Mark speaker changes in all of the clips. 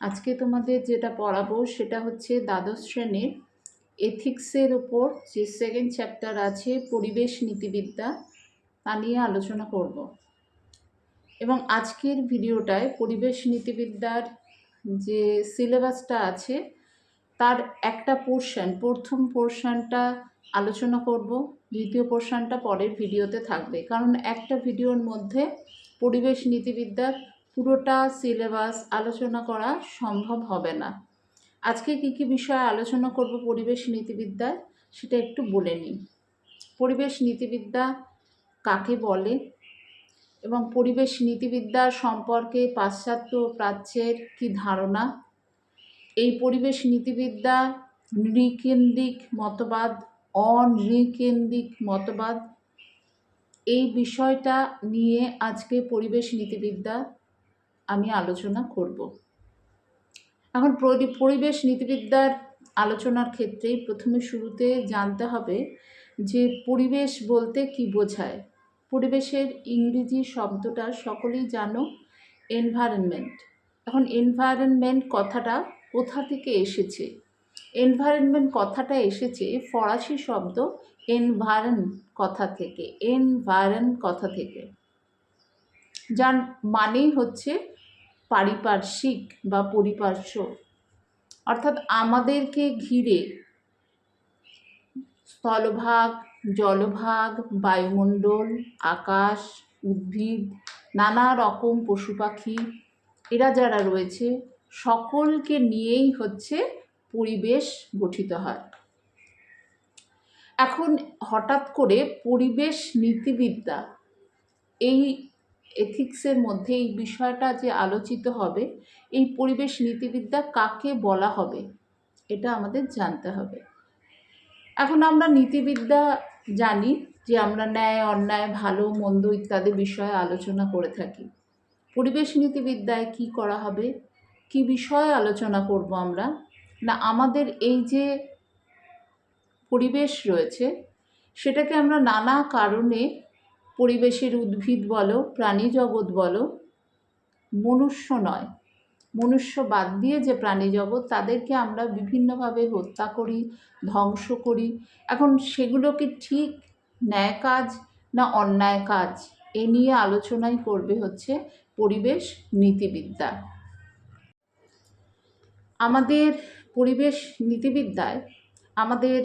Speaker 1: আজকে তোমাদের যেটা পড়াবো সেটা হচ্ছে দ্বাদশ শ্রেণীর এথিক্সের ওপর যে সেকেন্ড চ্যাপ্টার আছে পরিবেশ নীতিবিদ্যা, তা নিয়ে আলোচনা করব। এবং আজকের ভিডিওটায় পরিবেশ নীতিবিদ্যার যে সিলেবাসটা আছে তার একটা পোর্শন, প্রথম পোর্শনটা আলোচনা করব, দ্বিতীয় পোর্শনটা পরের ভিডিওতে থাকবে। কারণ একটা ভিডিওর মধ্যে পরিবেশ নীতিবিদ্যার পুরোটা সিলেবাস আলোচনা করা সম্ভব হবে না। আজকে কী কী বিষয়ে আলোচনা করব পরিবেশ নীতিবিদ্যায় সেটা একটু বলে নিই। পরিবেশ নীতিবিদ্যা কাকে বলে এবং পরিবেশ নীতিবিদ্যা সম্পর্কে পাশ্চাত্য ও প্রাচ্যের কী ধারণা, এই পরিবেশ নীতিবিদ্যা নৃকেন্দ্রিক মতবাদ, অনৃকেন্দ্রিক মতবাদ, এই বিষয়টা নিয়ে আজকে পরিবেশ নীতিবিদ্যা আমি আলোচনা করব। এখন পরিবেশ নীতিবিদ্যার আলোচনার ক্ষেত্রে প্রথমে শুরুতে জানতে হবে যে পরিবেশ বলতে কি বোঝায়। পরিবেশের ইংরেজি শব্দটা সকলেই জানো, এনভায়রনমেন্ট। এখন এনভায়রনমেন্ট কথাটা কোথা থেকে এসেছে? এনভায়রনমেন্ট কথাটা এসেছে ফরাসি শব্দ এনভায়রন কথা থেকে, এনভায়রন কথা থেকে, যার মানেই হচ্ছে পারিপার্শ্বিক বা পরিপার্শ্ব, অর্থাৎ আমাদেরকে ঘিরে স্থলভাগ, জলভাগ, বায়ুমণ্ডল, আকাশ, উদ্ভিদ, নানা রকম পশু পাখি, এরা যারা রয়েছে সকলকে নিয়েই হচ্ছে পরিবেশ গঠিত হয়। এখন হঠাৎ করে পরিবেশ নীতিবিদ্যা, এই এথিক্সের মধ্যে এই বিষয়টা যে আলোচিত হবে, এই পরিবেশ নীতিবিদ্যা কাকে বলা হবে এটা আমাদের জানতে হবে। এখন আমরা নীতিবিদ্যা জানি যে আমরা ন্যায় অন্যায় ভালো মন্দ ইত্যাদি বিষয়ে আলোচনা করে থাকি। পরিবেশ নীতিবিদ্যায় কি করা হবে, কি বিষয়ে আলোচনা করব আমরা না, আমাদের এই যে পরিবেশ রয়েছে সেটাকে আমরা নানা কারণে, পরিবেশের উদ্ভিদ বলো, প্রাণী জগৎ বলো, মনুষ্য নয়, মনুষ্য বাদ দিয়ে যে প্রাণী জগৎ, তাদেরকে আমরা বিভিন্নভাবে হত্যা করি, ধ্বংস করি। এখন সেগুলো কি ঠিক ন্যায় কাজ না অন্যায় কাজ, এ নিয়ে আলোচনাই করবে হচ্ছে পরিবেশ নীতিবিদ্যা। আমাদের পরিবেশ নীতিবিদ্যায় আমাদের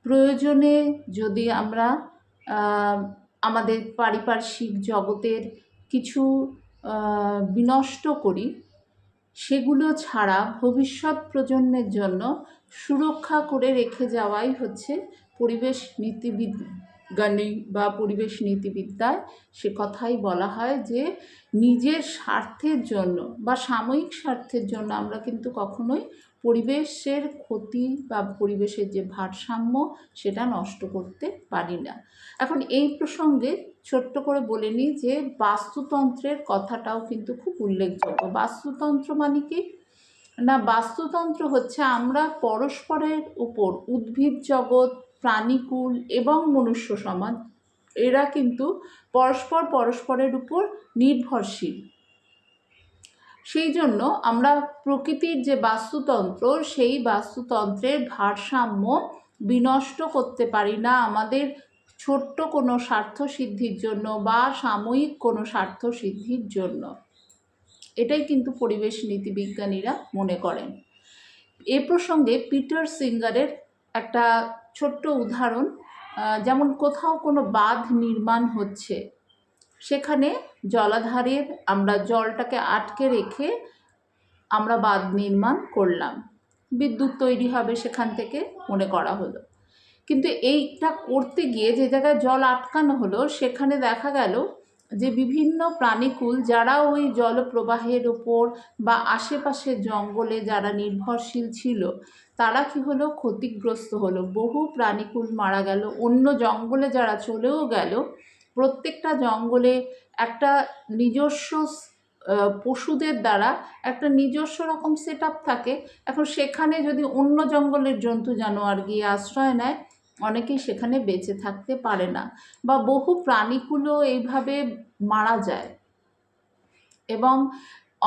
Speaker 1: প্রয়োজনে যদি আমরা আমাদের পারিপার্শ্বিক জগতের কিছু বিনষ্ট করি, সেগুলো ছাড়া ভবিষ্যৎ প্রজন্মের জন্য সুরক্ষা করে রেখে যাওয়াই হচ্ছে পরিবেশ নীতিবিজ্ঞানী বা পরিবেশ নীতিবিদ্যায় সে কথাই বলা হয় যে নিজের স্বার্থের জন্য বা সাময়িক স্বার্থের জন্য আমরা কিন্তু কখনোই পরিবেশের ক্ষতি বা পরিবেশের যে ভারসাম্য সেটা নষ্ট করতে পারি না। এখন এই প্রসঙ্গে ছোট্ট করে বলে নিই যে বাস্তুতন্ত্রের কথাটাও কিন্তু খুব উল্লেখযোগ্য। বাস্তুতন্ত্র মানে কি না, বাস্তুতন্ত্র হচ্ছে আমরা পরস্পরের উপর, উদ্ভিদ জগৎ, প্রাণীকুল এবং মনুষ্য সমাজ, এরা কিন্তু পরস্পরের উপর নির্ভরশীল। সেই জন্য আমরা প্রকৃতির যে বাস্তুতন্ত্র, সেই বাস্তুতন্ত্রের ভারসাম্য বিনষ্ট করতে পারি না আমাদের ছোট্ট কোনো স্বার্থ সিদ্ধির জন্য বা সাময়িক কোনো স্বার্থ সিদ্ধির জন্য। এটাই কিন্তু পরিবেশ নীতিবিজ্ঞানীরা মনে করেন। এ প্রসঙ্গে পিটার সিঙ্গারের একটা ছোট্ট উদাহরণ, যেমন কোথাও কোনো বাঁধ নির্মাণ হচ্ছে, সেখানে জলাধারের আমরা জলটাকে আটকে রেখে আমরা বাঁধ নির্মাণ করলাম, বিদ্যুৎ তৈরি হবে সেখান থেকে মনে করা হলো। কিন্তু এইটা করতে গিয়ে যে জায়গায় জল আটকানো হলো সেখানে দেখা গেল যে বিভিন্ন প্রাণীকুল যারা ওই জলপ্রবাহের ওপর বা আশেপাশের জঙ্গলে যারা নির্ভরশীল ছিল, তারা কি হলো, ক্ষতিগ্রস্ত হলো, বহু প্রাণীকুল মারা গেল। অন্য জঙ্গলে যারা চলেও গেল, প্রত্যেকটা জঙ্গলে একটা নিজস্ব পশুদের দ্বারা একটা নিজস্ব রকম সেট আপ থাকে। এখন সেখানে যদি অন্য জঙ্গলের জন্তু জানোয়ার গিয়ে আশ্রয় নেয়, অনেকেই সেখানে বেঁচে থাকতে পারে না, বা বহু প্রাণীকুলও এইভাবে মারা যায়। এবং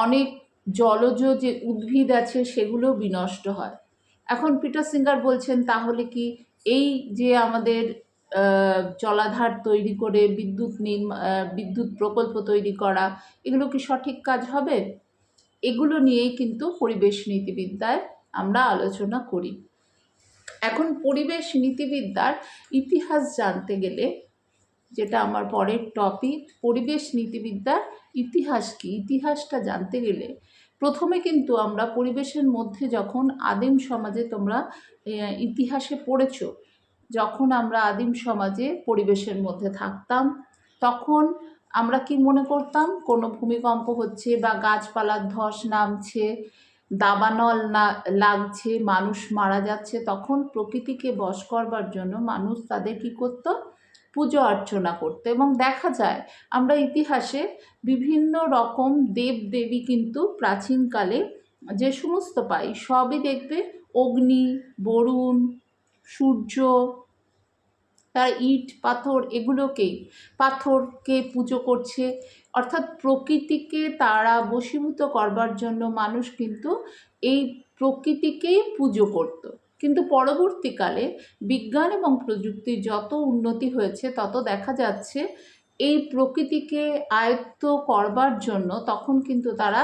Speaker 1: অনেক জলজ যে উদ্ভিদ আছে সেগুলো বিনষ্ট হয়। এখন পিটার সিঙ্গার বলছেন তাহলে কি এই যে আমাদের জলাধার তৈরি করে বিদ্যুৎ প্রকল্প তৈরি করা, এগুলো কি সঠিক কাজ হবে? এগুলো নিয়েই কিন্তু পরিবেশ নীতিবিদ্যায় আমরা আলোচনা করি। এখন পরিবেশ নীতিবিদ্যার ইতিহাস জানতে গেলে, যেটা আমার পরের টপিক, পরিবেশ নীতিবিদ্যার ইতিহাস কি, ইতিহাসটা জানতে গেলে প্রথমে কিন্তু আমরা পরিবেশের মধ্যে যখন আদিম সমাজে, তোমরা ইতিহাসে পড়েছ, যখন আমরা আদিম সমাজে পরিবেশের মধ্যে থাকতাম তখন আমরা কি মনে করতাম, কোনো ভূমিকম্প হচ্ছে বা গাছপালার ধস নামছে, দাবানল না লাগছে, মানুষ মারা যাচ্ছে, তখন প্রকৃতিকে বশ করবার জন্য মানুষ তাদের কি করত, পুজো অর্চনা করতো। এবং দেখা যায় আমরা ইতিহাসে বিভিন্ন রকম দেব দেবী কিন্তু প্রাচীনকালে যে সমস্ত পাই সবই দেখবে অগ্নি, বরুণ, সূর্য, তার ইট পাথর, পাথরকে পুজো করছে। অর্থাৎ প্রকৃতিকে তারা বশীভূত করবার জন্য মানুষ কিন্তু এই প্রকৃতিকেই পুজো করত। কিন্তু পরবর্তীকালে বিজ্ঞান এবং প্রযুক্তির যত উন্নতি হয়েছে তত দেখা যাচ্ছে এই প্রকৃতিকে আয়ত্ত করবার জন্য তখন কিন্তু তারা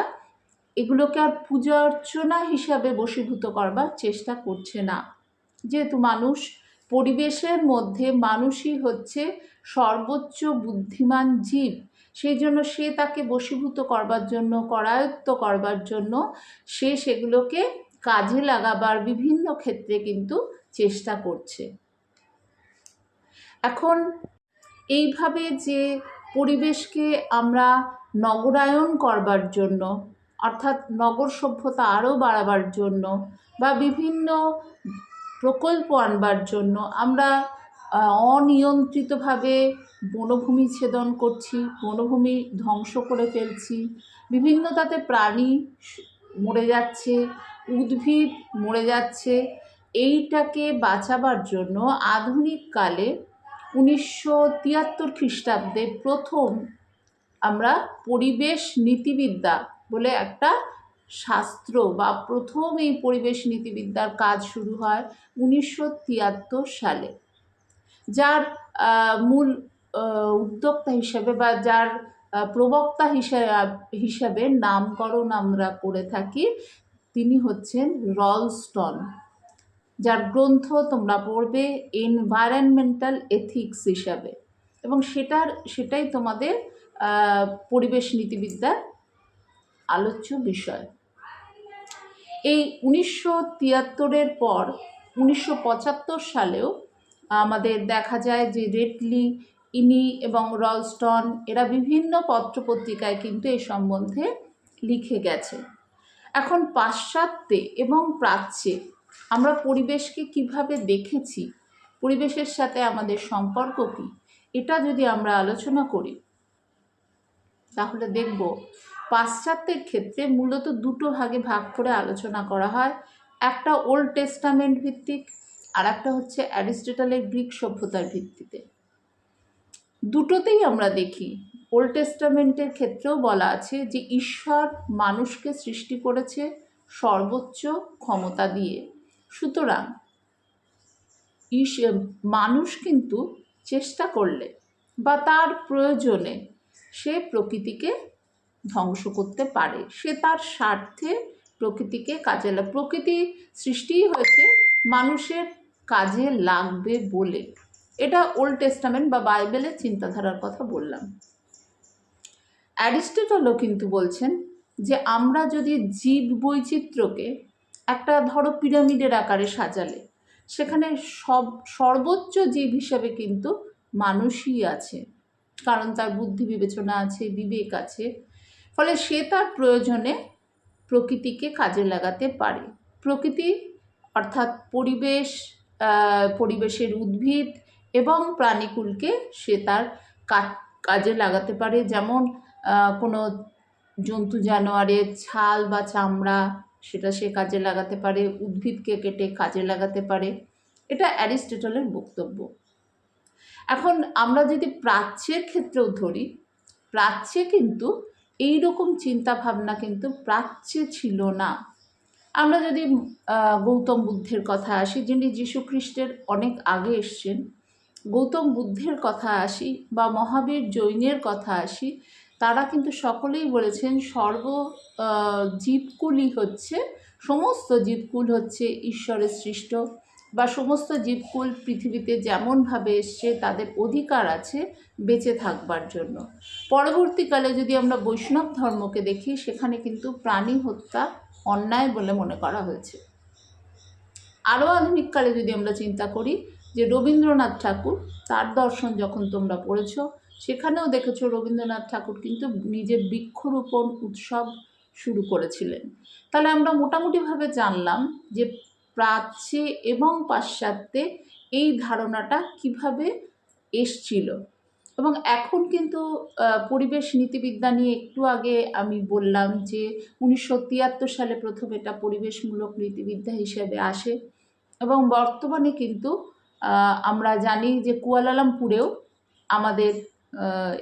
Speaker 1: এগুলোকে আর পূজা অর্চনা হিসাবে বশীভূত করবার চেষ্টা করছে না। যেহেতু মানুষ পরিবেশের মধ্যে, মানুষই হচ্ছে সর্বোচ্চ বুদ্ধিমান জীব, সেই জন্য সে তাকে বশীভূত করবার জন্য, করায়ত্ত করবার জন্য সে সেগুলোকে কাজে লাগাবার বিভিন্ন ক্ষেত্রে কিন্তু চেষ্টা করছে। এখন এইভাবে যে পরিবেশকে আমরা নগরায়ন করবার জন্য, অর্থাৎ নগর সভ্যতা আরও বাড়াবার জন্য বা বিভিন্ন প্রকল্প আনবার জন্য আমরা অনিয়ন্ত্রিতভাবে বনভূমি ছেদন করছি, বনভূমি ধ্বংস করে ফেলছি, বিভিন্ন তাতে প্রাণী মরে যাচ্ছে, উদ্ভিদ মরে যাচ্ছে। এইটাকে বাঁচাবার জন্য আধুনিক কালে 1973 খ্রিস্টাব্দে প্রথম আমরা পরিবেশ নীতিবিদ্যা বলে একটা শাস্ত্র বা প্রথম এই পরিবেশ নীতিবিদ্যার কাজ শুরু হয় 1973 সালে। যার মূল উদ্যোক্তা হিসেবে বা যার প্রবক্তা হিসাবে নামকরণ আমরা করে থাকি, তিনি হচ্ছেন রলস্টন, যার গ্রন্থ তোমরা পড়বে এনভায়রনমেন্টাল এথিক্স হিসাবে, এবং সেটাই তোমাদের পরিবেশ নীতিবিদ্যার আলোচ্য বিষয়। এই 1973-এর পর 1975 সালেও আমাদের দেখা যায় যে রেটলি, ইনি এবং রলস্টন এরা বিভিন্ন পত্রপত্রিকায় কিন্তু এই সম্বন্ধে লিখে গেছে। এখন পাশ্চাত্যে এবং প্রাচ্যে আমরা পরিবেশকে কিভাবে দেখেছি, পরিবেশের সাথে আমাদের সম্পর্ক কী, এটা যদি আমরা আলোচনা করি তাহলে দেখব পাশ্চাত্যের ক্ষেত্রে মূলত দুটো ভাগে ভাগ করে আলোচনা করা হয়। একটা ওল্ড টেস্টামেন্ট ভিত্তিক, আর একটা হচ্ছে অ্যারিস্টটলের গ্রিক সভ্যতার ভিত্তিতে। দুটোতেই আমরা দেখি ওল্ড টেস্টামেন্টের ক্ষেত্রেও বলা আছে যে ঈশ্বর মানুষকে সৃষ্টি করেছে সর্বোচ্চ ক্ষমতা দিয়ে, সুতরাং মানুষ কিন্তু চেষ্টা করলে বা তার প্রয়োজনে সে প্রকৃতিকে ধ্বংস করতে পারে, সে তার স্বার্থে প্রকৃতিকে কাজে প্রকৃতি সৃষ্টিই হয়েছে মানুষের কাজে লাগবে বলে। এটা ওল্ড টেস্টামেন্ট বা বাইবেলের চিন্তাধারার কথা বললাম। অ্যারিস্টটলও কিন্তু বলছেন যে আমরা যদি জীব বৈচিত্র্যকে একটা ধরো পিরামিডের আকারে সাজালে সেখানে সর্বোচ্চ জীব হিসাবে কিন্তু মানুষই আছে, কারণ তার বুদ্ধি বিবেচনা আছে, বিবেক আছে, ফলে সে তার প্রয়োজনে প্রকৃতিকে কাজে লাগাতে পারে। প্রকৃতি অর্থাৎ পরিবেশের উদ্ভিদ এবং প্রাণীকুলকে সে তার কাজে লাগাতে পারে। যেমন কোনো জন্তু জানোয়ারের ছাল বা চামড়া, সেটা সে কাজে লাগাতে পারে, উদ্ভিদকে কেটে কাজে লাগাতে পারে। এটা অ্যারিস্টটলের বক্তব্য। এখন আমরা যদি প্রাচ্যের ক্ষেত্রেও ধরি, প্রাচ্যে কিন্তু এই রকম চিন্তাভাবনা কিন্তু প্রাচ্যে ছিল না। আমরা যদি গৌতম বুদ্ধের কথা আসি, যিনি যীশুখ্রিস্টের অনেক আগে এসছেন, গৌতম বুদ্ধের কথা আসি বা মহাবীর জৈনের কথা আসি, তারা কিন্তু সকলেই বলেছেন জীবকুলই হচ্ছে, সমস্ত জীবকুল হচ্ছে ঈশ্বরের সৃষ্ট, বা সমস্ত জীবকুল পৃথিবীতে যেমনভাবে এসছে তাদের অধিকার আছে বেঁচে থাকবার জন্য। পরবর্তীকালে যদি আমরা বৈষ্ণব ধর্মকে দেখি, সেখানে কিন্তু প্রাণী হত্যা অন্যায় বলে মনে করা হয়েছে। আরও আধুনিককালে যদি আমরা চিন্তা করি, যে রবীন্দ্রনাথ ঠাকুর, তার দর্শন যখন তোমরা পড়েছ, সেখানেও দেখেছো রবীন্দ্রনাথ ঠাকুর কিন্তু নিজের বৃক্ষরোপণ উৎসব শুরু করেছিলেন। তাহলে আমরা মোটামুটিভাবে জানলাম যে প্রাচ্যে এবং পাশ্চাত্যে এই ধারণাটা কিভাবে এসছিল। এবং এখন কিন্তু পরিবেশ নীতিবিদ্যা নিয়ে একটু আগে আমি বললাম যে 1973 সালে প্রথম এটা পরিবেশমূলক নীতিবিদ্যা হিসেবে আসে, এবং বর্তমানে কিন্তু আমরা জানি যে কুয়ালালামপুরেও আমাদের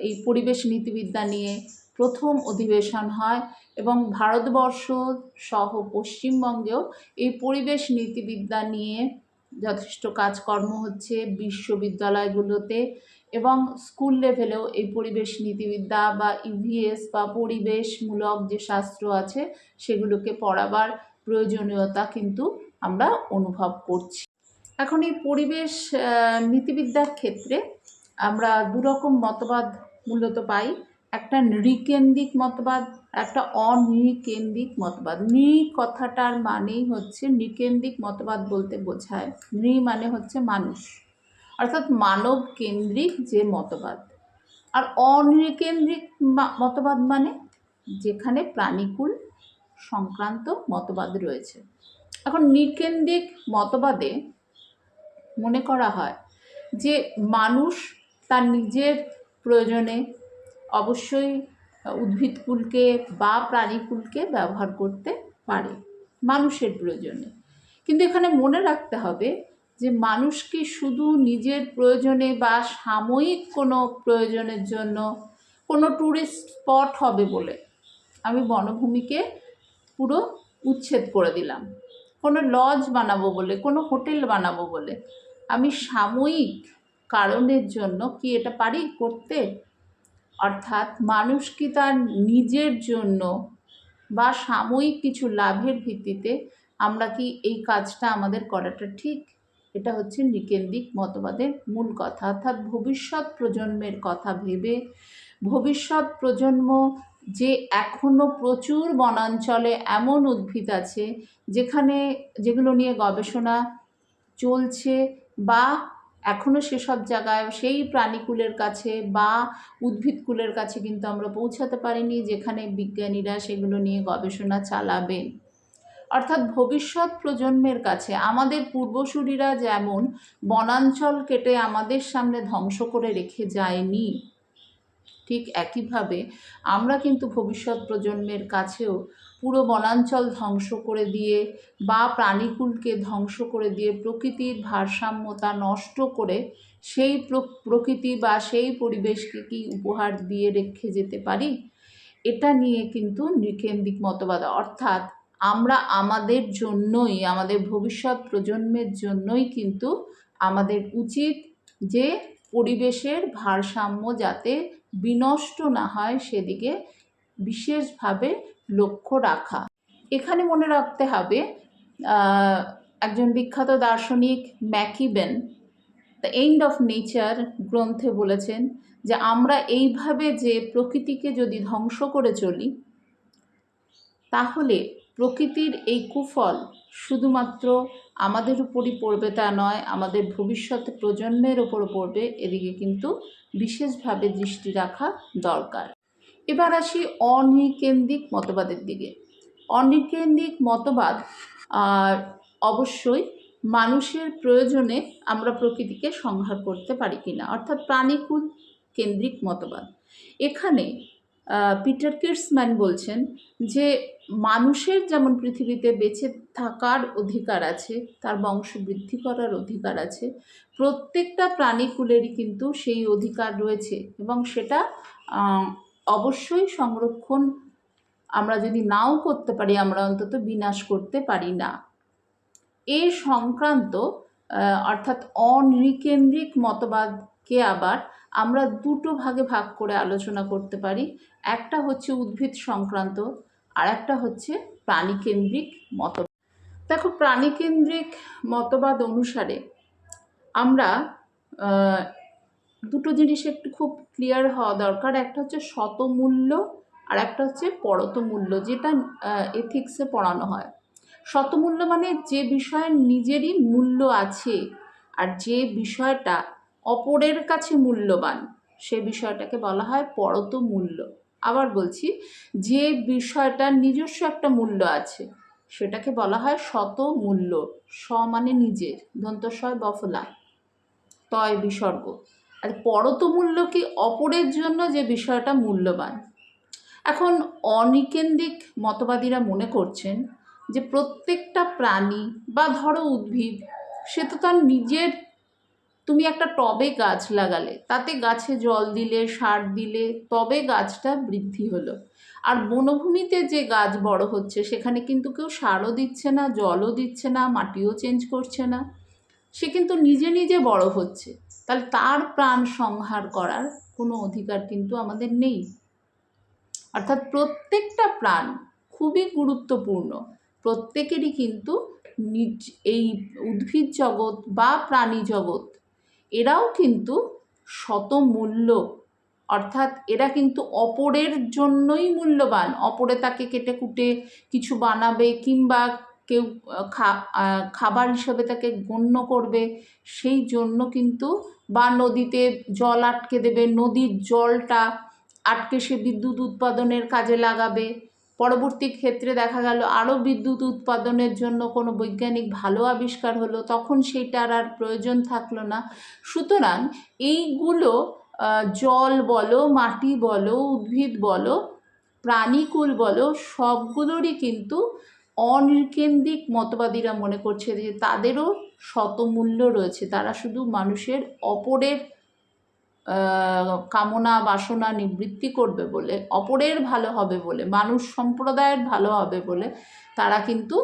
Speaker 1: এই পরিবেশ নীতিবিদ্যা নিয়ে প্রথম অধিবেশন হয়, এবং ভারতবর্ষ সহ পশ্চিমবঙ্গেও এই পরিবেশ নীতিবিদ্যা নিয়ে যথেষ্ট কাজকর্ম হচ্ছে বিশ্ববিদ্যালয়গুলোতে, এবং স্কুল লেভেলেও এই পরিবেশ নীতিবিদ্যা বা ইভিএস বা পরিবেশমূলক যে শাস্ত্র আছে সেগুলোকে পড়াবার প্রয়োজনীয়তা কিন্তু আমরা অনুভব করছি। এখন এই পরিবেশ নীতিবিদ্যার ক্ষেত্রে আমরা দুরকম মতবাদ মূলত পাই। একটা নৃকেন্দ্রিক মতবাদ, একটা অনৃকেন্দ্রিক মতবাদ। নৃ কথাটার মানেই হচ্ছে, নৃকেন্দ্রিক মতবাদ বলতে বোঝায়, নৃ মানে হচ্ছে মানুষ, অর্থাৎ মানব কেন্দ্রিক যে মতবাদ। আর অনৃকেন্দ্রিক মতবাদ মানে যেখানে প্রাণীকুল সংক্রান্ত মতবাদ রয়েছে। এখন নৃকেন্দ্রিক মতবাদে মনে করা হয় যে মানুষ তার নিজের প্রয়োজনে অবশ্যই উদ্ভিদকুলকে বা প্রাণীকুলকে ব্যবহার করতে পারে মানুষের প্রয়োজনে। কিন্তু এখানে মনে রাখতে হবে যে মানুষ কি শুধু নিজের প্রয়োজনে বা সাময়িক কোনো প্রয়োজনের জন্য কোনো ট্যুরিস্ট স্পট হবে বলে আমি বনভূমিকে পুরো উচ্ছেদ করে দিলাম, কোনো লজ বানাবো বলে, কোনো হোটেল বানাবো বলে আমি সাময়িক কারণের জন্য কি এটা পারি করতে? অর্থাৎ মানুষ কি তার নিজের জন্য বা সাময়িক কিছু লাভের ভিত্তিতে আমরা কি এই কাজটা আমাদের করাটা ঠিক? এটা হচ্ছে নৃকেন্দ্রিক মতবাদের মূল কথা। অর্থাৎ ভবিষ্যৎ প্রজন্মের কথা ভেবে, ভবিষ্যৎ প্রজন্ম যে এখনও প্রচুর বনাঞ্চলে এমন উদ্ভিদ আছে যেগুলো নিয়ে গবেষণা চলছে, বা এখনও সেসব জায়গায় সেই প্রাণীকুলের কাছে বা উদ্ভিদকুলের কাছে কিন্তু আমরা পৌঁছাতে পারিনি, যেখানে বিজ্ঞানীরা সেগুলো নিয়ে গবেষণা চালাবেন। অর্থাৎ ভবিষ্যৎ প্রজন্মের কাছে আমাদের পূর্বসূরীরা যেমন বনাঞ্চল কেটে আমাদের সামনে ধ্বংস করে রেখে যায়নি, ঠিক একইভাবে আমরা কিন্তু ভবিষ্যৎ প্রজন্মের কাছেও পুরো বনাঞ্চল ধ্বংস করে দিয়ে বা প্রাণীকুলকে ধ্বংস করে দিয়ে প্রকৃতির ভারসাম্যতা নষ্ট করে সেই প্রকৃতি বা সেই পরিবেশকে কি উপহার দিয়ে রেখে যেতে পারি? এটা নিয়ে কিন্তু নৃকেন্দ্রিক মতবাদ, অর্থাৎ আমরা আমাদের জন্যই, আমাদের ভবিষ্যৎ প্রজন্মের জন্যই কিন্তু আমাদের উচিত যে পরিবেশের ভারসাম্য যাতে বিনষ্ট না হয় সেদিকে বিশেষভাবে লক্ষ্য রাখা। এখানে মনে রাখতে হবে একজন বিখ্যাত দার্শনিক ম্যাকিবেন দ্য এন্ড অফ নেচার গ্রন্থে বলেছেন যে আমরা এইভাবে যে প্রকৃতিকে যদি ধ্বংস করে চলি, তাহলে প্রকৃতির এই কুফল শুধুমাত্র আমাদের উপরই পড়বে তা নয়, আমাদের ভবিষ্যৎ প্রজন্মের ওপরও পড়বে। এদিকে কিন্তু বিশেষভাবে দৃষ্টি রাখা দরকার। এবার আসি অনৃকেন্দ্রিক মতবাদের দিকে। অনৃকেন্দ্রিক মতবাদ অবশ্যই মানুষের প্রয়োজনে আমরা প্রকৃতিকে সংহার করতে পারি কিনা, অর্থাৎ প্রাণীকুল কেন্দ্রিক মতবাদ। এখানে পিটার কির্সম্যান বলছেন যে মানুষের যেমন পৃথিবীতে বেঁচে থাকার অধিকার আছে, তার বংশ বৃদ্ধি করার অধিকার আছে, প্রত্যেকটা প্রাণীকুলেরই কিন্তু সেই অধিকার রয়েছে, এবং সেটা অবশ্যই সংরক্ষণ আমরা যদি নাও করতে পারি, আমরা অন্তত বিনাশ করতে পারি না। এ সংক্রান্ত অর্থাৎ অনৃকেন্দ্রিক মতবাদকে আবার আমরা দুটো ভাগে ভাগ করে আলোচনা করতে পারি। একটা হচ্ছে উদ্ভিদ সংক্রান্ত, আর একটা হচ্ছে প্রাণীকেন্দ্রিক মতবাদ। দেখো, প্রাণীকেন্দ্রিক মতবাদ অনুসারে আমরা দুটো জিনিস একটু খুব ক্লিয়ার হওয়া দরকার। একটা হচ্ছে শতমূল্য, আর একটা হচ্ছে পরতমূল্য, যেটা এথিক্সে পড়ানো হয়। শতমূল্য মানে যে বিষয়ের নিজেরই মূল্য আছে, আর যে বিষয়টা অপরের কাছে মূল্যবান সে বিষয়টাকে বলা হয় পরতমূল্য। আবার বলছি, যে বিষয়টার নিজস্ব একটা মূল্য আছে সেটাকে বলা হয় শতমূল্য। স মানে নিজের, দন্তস্বয় বফলা, তয় বিসর্গ। আর পরতমূল্য কি অপরের জন্য যে বিষয়টা মূল্যবান। এখন অনিকেন্দ্রিক মতবাদীরা মনে করছেন যে প্রত্যেকটা প্রাণী বা ধরো উদ্ভিদ, সে তো তার নিজের, তুমি একটা টবে গাছ লাগালে, তাতে গাছে জল দিলে, সার দিলে, তবে গাছটা বৃদ্ধি হলো। আর বনভূমিতে যে গাছ বড় হচ্ছে সেখানে কিন্তু কেউ সারও দিচ্ছে না, জলও দিচ্ছে না, মাটিও চেঞ্জ করছে না, সে কিন্তু নিজে নিজে বড় হচ্ছে। তাহলে তার প্রাণ সংহার করার কোনো অধিকার কিন্তু আমাদের নেই। অর্থাৎ প্রত্যেকটা প্রাণ খুবই গুরুত্বপূর্ণ, প্রত্যেকেরই কিন্তু এই উদ্ভিদ জগৎ বা প্রাণী জগৎ, এরাও কিন্তু শতমূল্য। অর্থাৎ এরা কিন্তু অপরের জন্যই মূল্যবান। অপরে তাকে কেটে কুটে কিছু বানাবে, কিংবা কেউ খাবার হিসেবে তাকে গণ্য করবে, সেই জন্য কিন্তু, বা নদীতে জল আটকে দেবে, নদীর জলটা আটকে সে বিদ্যুৎ উৎপাদনের কাজে লাগাবে। পরবর্তী ক্ষেত্রে দেখা গেল আরও বিদ্যুৎ উৎপাদনের জন্য কোনো বৈজ্ঞানিক ভালো আবিষ্কার হলো, তখন সেইটার আর প্রয়োজন থাকলো না। সুতরাং এইগুলো জল বলো, মাটি বলো, উদ্ভিদ বলো, প্রাণীকুল বলো, সবগুলোরই কিন্তু অনিকেন্দ্রিক মতবাদীরা মনে করছে যে তাদেরও শতমূল্য রয়েছে। তারা শুধু মানুষের অপরের কামনা বাসনা নিবৃত্তি করবে বলে, অপরের ভালো হবে বলে, মানুষ সম্প্রদায়ের ভালো হবে বলে তারা কিন্তু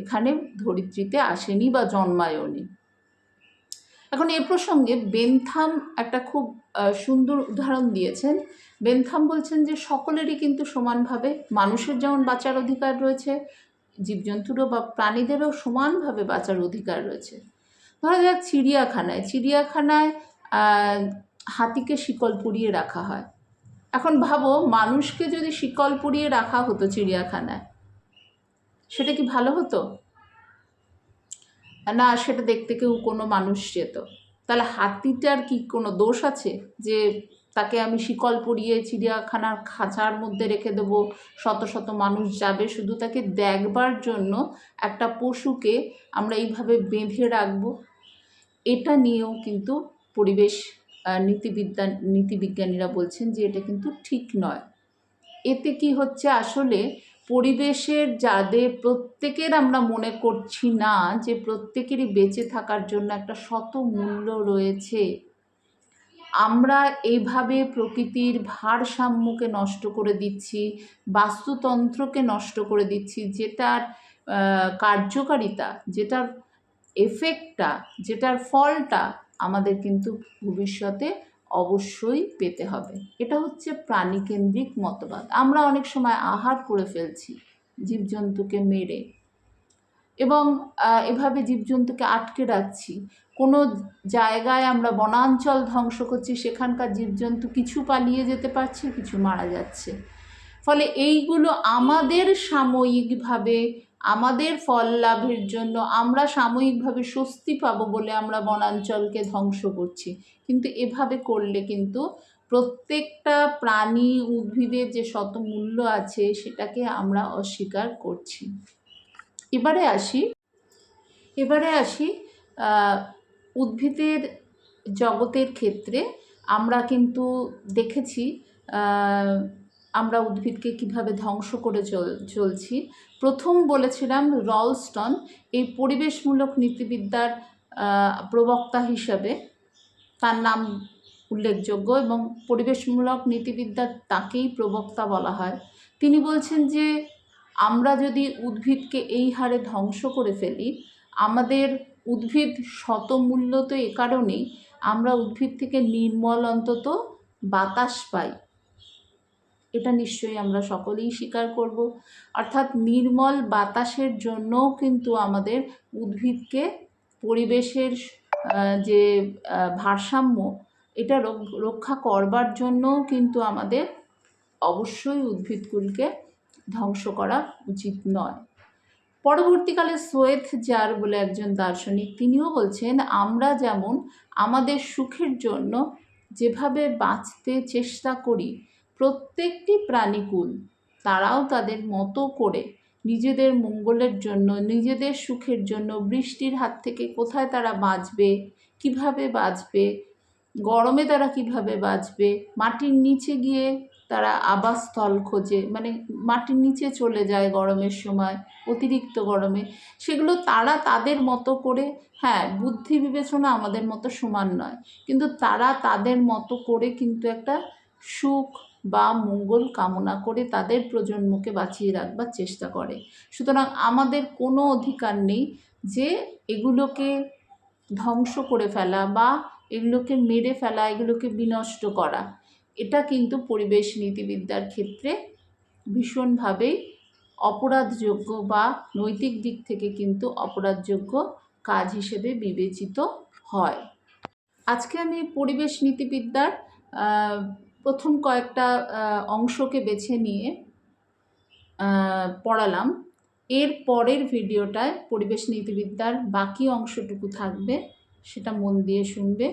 Speaker 1: এখানে ধরিত্রীতে আসেনি বা জন্মায়নি। এখন এ প্রসঙ্গে বেনথাম একটা খুব সুন্দর উদাহরণ দিয়েছেন। বেনথাম বলছেন যে সকলেরই কিন্তু সমানভাবে, মানুষের যেমন বাঁচার অধিকার রয়েছে, জীবজন্তুরও বা প্রাণীদেরও সমানভাবে বাঁচার অধিকার রয়েছে। ধরা যাক চিড়িয়াখানায় হাতিকে শিকল পরিয়ে রাখা হয়। এখন ভাবো, মানুষকে যদি শিকল পরিয়ে রাখা হতো চিড়িয়াখানায়, সেটা কি ভালো হতো? না, সেটা দেখতে কেউ কোনো মানুষ যেত। তাহলে হাতিটার কি কোনো দোষ আছে যে তাকে আমি শিকল পরিয়ে চিড়িয়াখানার খাঁচার মধ্যে রেখে দেবো, শত শত মানুষ যাবে শুধু তাকে দেখবার জন্য? একটা পশুকে আমরা এইভাবে বেঁধে রাখবো? এটা নিয়েও কিন্তু পরিবেশ নীতিবিজ্ঞানীরা বলছেন যে এটা কিন্তু ঠিক নয়। এতে কি হচ্ছে, আসলে পরিবেশের যাদের প্রত্যেকের, আমরা মনে করছি না যে প্রত্যেকেরই বেঁচে থাকার জন্য একটা শতমূল্য রয়েছে। আমরা এইভাবে প্রকৃতির ভারসাম্যকে নষ্ট করে দিচ্ছি, বাস্তুতন্ত্রকে নষ্ট করে দিচ্ছি, যেটার কার্যকারিতা, যেটার এফেক্টটা, যেটার ফলটা আমাদের কিন্তু ভবিষ্যতে অবশ্যই পেতে হবে। এটা হচ্ছে প্রাণীকেন্দ্রিক মতবাদ। আমরা অনেক সময় আহার করে ফেলছি জীবজন্তুকে মেরে, এবং এভাবে জীবজন্তুকে আটকে রাখছি। কোনো জায়গায় আমরা বনাঞ্চল ধ্বংস করছি, সেখানকার জীবজন্তু কিছু পালিয়ে যেতে পারছে, কিছু মারা যাচ্ছে। ফলে এইগুলো আমাদের সাময়িকভাবে, আমাদের ফল লাভের জন্য, আমরা সাময়িকভাবে স্বস্তি পাবো বলে আমরা বনাঞ্চলকে ধ্বংস করছি। কিন্তু এভাবে করলে কিন্তু প্রত্যেকটা প্রাণী, উদ্ভিদের যে শতমূল্য আছে সেটাকে আমরা অস্বীকার করছি। এবারে আসি উদ্ভিদের জগতের ক্ষেত্রে। আমরা কিন্তু দেখেছি আমরা উদ্ভিদকে কিভাবে ধ্বংস করে চলছি। প্রথম বলেছিলাম রলস্টন এই পরিবেশমূলক নীতিবিদ্যার প্রবক্তা হিসাবে, তার নাম উল্লেখযোগ্য এবং পরিবেশমূলক নীতিবিদ্যার তাকেই প্রবক্তা বলা হয়। তিনি বলছেন যে আমরা যদি উদ্ভিদকে এই হারে ধ্বংস করে ফেলি, আমাদের উদ্ভিদ শতমূল্য তো এ কারণেই আমরা উদ্ভিদ থেকে নির্মল অন্তত বাতাস পাই। এটা নিশ্চয়ই আমরা সকলেই স্বীকার করব। অর্থাৎ নির্মল বাতাসের জন্যও কিন্তু আমাদের উদ্ভিদকে পরিবেশের যে ভারসাম্য এটা রক্ষা করবার জন্যও কিন্তু আমাদের অবশ্যই উদ্ভিদকুলকে ধ্বংস করা উচিত নয়। পরবর্তীকালে সোয়েথ জার বলে একজন দার্শনিক, তিনিও বলছেন আমরা যেমন আমাদের সুখের জন্য যেভাবে বাঁচতে চেষ্টা করি, প্রত্যেকটি প্রাণীকুল তারাও তাদের মতো করে নিজেদের মঙ্গলের জন্য, নিজেদের সুখের জন্য, বৃষ্টির হাত থেকে কোথায় তারা বাঁচবে, কিভাবে বাঁচবে, গরমে তারা কিভাবে বাঁচবে, মাটির নিচে গিয়ে তারা আবাসস্থল খোঁজে, মানে মাটির নিচে চলে যায় গরমের সময়, অতিরিক্ত গরমে, সেগুলো তারা তাদের মতো করে, হ্যাঁ বুদ্ধি বিবেচনা আমাদের মতো সমান নয়, কিন্তু তারা তাদের মতো করে কিন্তু একটা সুখ বা মঙ্গল কামনা করে তাদের প্রজন্মকে বাঁচিয়ে রাখবার চেষ্টা করে। সুতরাং আমাদের কোনো অধিকার নেই যে এগুলোকে ধ্বংস করে ফেলা বা এগুলোকে মেরে ফেলা, এগুলোকে বিনষ্ট করা। এটা কিন্তু পরিবেশ নীতিবিদ্যার ক্ষেত্রে ভীষণভাবেই অপরাধযোগ্য বা নৈতিক দিক থেকে কিন্তু অপরাধযোগ্য কাজ হিসেবে বিবেচিত হয়। আজকে আমি পরিবেশ নীতিবিদ্যার প্রথম কয়েকটা অংশকে বেছে নিয়ে পড়ালাম। এর পরের ভিডিওটায় পরিবেশ নীতিবিদ্যার বাকি অংশটুকু থাকবে, সেটা মন দিয়ে শুনবে।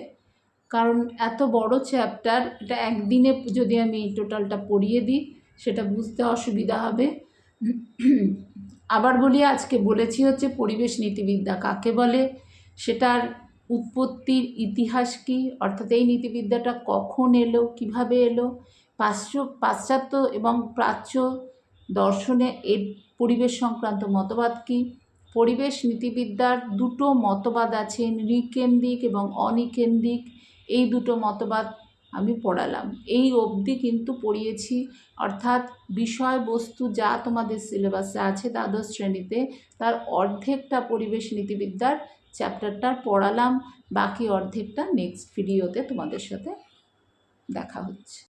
Speaker 1: কারণ এত বড় চ্যাপ্টার, এটা একদিনে যদি আমি টোটালটা পড়িয়ে দিই সেটা বুঝতে অসুবিধা হবে। আবার বলি, আজকে বলেছি হচ্ছে পরিবেশ নীতিবিদ্যা কাকে বলে, সেটার উৎপত্তির ইতিহাস কী, অর্থাৎ এই নীতিবিদ্যাটা কখন এলো, কিভাবে এলো, পাশ্চাত্য এবং প্রাচ্য দর্শনে এর পরিবেশ সংক্রান্ত মতবাদ কী। পরিবেশ নীতিবিদ্যার দুটো মতবাদ আছে, নৃকেন্দ্রিক এবং অনিকেন্দ্রিক, এই দুটো মতবাদ আমি পড়ালাম। এই অবধি কিন্তু পড়িয়েছি, অর্থাৎ বিষয়বস্তু যা তোমাদের সিলেবাসে আছে দ্বাদশ শ্রেণীতে তার অর্ধেকটা পরিবেশ নীতিবিদ্যার চ্যাপ্টারটার পড়ালাম, বাকি অর্ধেকটা নেক্সট ভিডিওতে তোমাদের সাথে দেখা হচ্ছে।